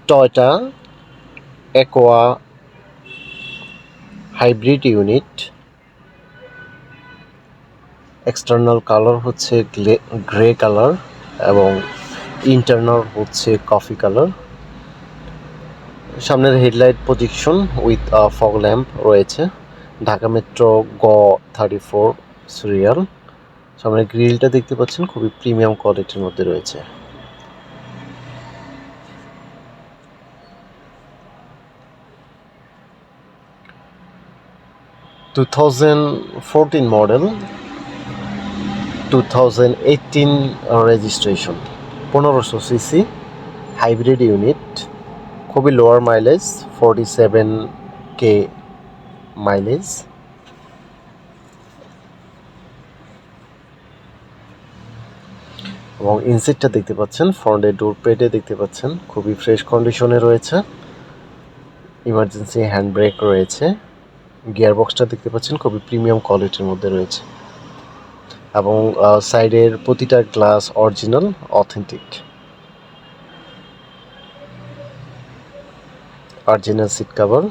Toyota aqua hybrid unit. External colour হচ্ছে grey colour এবং internal হচ্ছে কফি কালার। সামনের headlight projection with fog lamp রয়েছে। Dhaka metro গ 34 সিরিয়াল। সামনের গ্রিলটা দেখতে পাচ্ছেন খুবই প্রিমিয়াম কোয়ালিটির মধ্যে রয়েছে। টু 2014 model, 2018 registration, 1500 CC hybrid unit. খুবই লোয়ার মাইলেজ, 47K মাইলেজ। এবং ইনসিটটা দেখতে পাচ্ছেন, ফ্রন্টের ডোর প্যাডে দেখতে পাচ্ছেন খুবই ফ্রেশ কন্ডিশনে রয়েছে। ইমার্জেন্সি হ্যান্ড ব্রেক রয়েছে। গিয়ার বক্সটা দেখতে পাচ্ছেন খুবই প্রিমিয়াম কোয়ালিটির মধ্যে রয়েছে এবং সাইডের প্রতিটা glass original authentic. Original seat cover.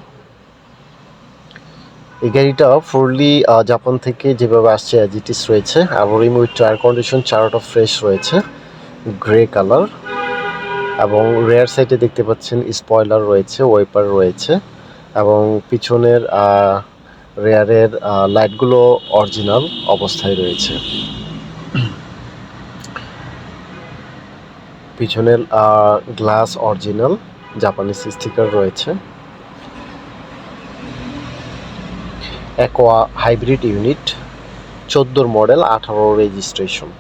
এই গাড়িটা ফুললি জাপান থেকে যেভাবে আসছে অ্যাজ ইট ইজ রয়েছে। অ্যালোরিং উইথ টায়ার কন্ডিশন চারোটা ফ্রেশ রয়েছে, গ্রে কালার। এবং রেয়ার সাইডে দেখতে পাচ্ছেন স্পয়লার রয়েছে, ওয়াইপার রয়েছে এবং পিছনের রেয়ারের লাইটগুলো অরিজিনাল অবস্থায় রয়েছে। পিছনের গ্লাস অরিজিনাল, জাপানিজ স্টিকার রয়েছে। Aqua hybrid unit, 14 model, 18 registration.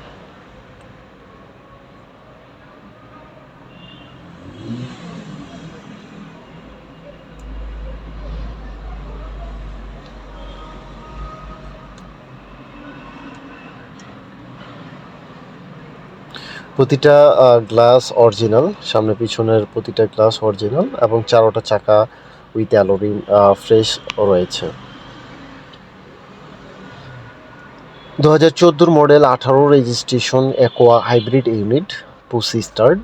প্রতিটা গ্লাস অরিজিনাল, সামনে পিছনের প্রতিটা গ্লাস অরিজিনাল এবং চারোটা চাকা উইথ অ্যালোরিং ফ্রেশ রয়েছে। 2014 model, 18 registration, aqua hybrid unit, পুসি start.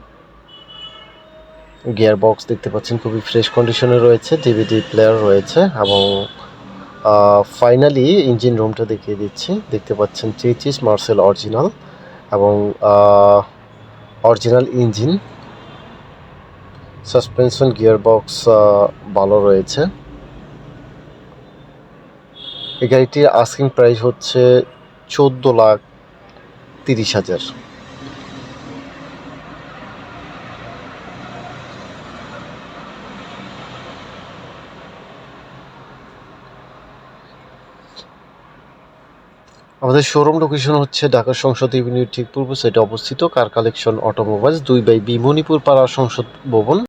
Gear box দেখতে পাচ্ছেন খুবই ফ্রেশ কন্ডিশনে রয়েছে, ডিভিডি প্লেয়ার রয়েছে এবং ফাইনালি ইঞ্জিন রুমটা দেখিয়ে দিচ্ছি। দেখতে পাচ্ছেন চেচিস মার্সেল অরিজিনাল এবং original engine. Suspension gear box ভালো রয়েছে। এই গাড়িটির আস্কিং প্রাইস হচ্ছে 14,30,000। আমাদের শোরুম লোকেশন হচ্ছে ঢাকা সংসদ এভিনিউর ঠিক পূর্ব সাইডে অবস্থিত car collection automobiles, 2/B Manipur পাড়া সংসদ ভবন।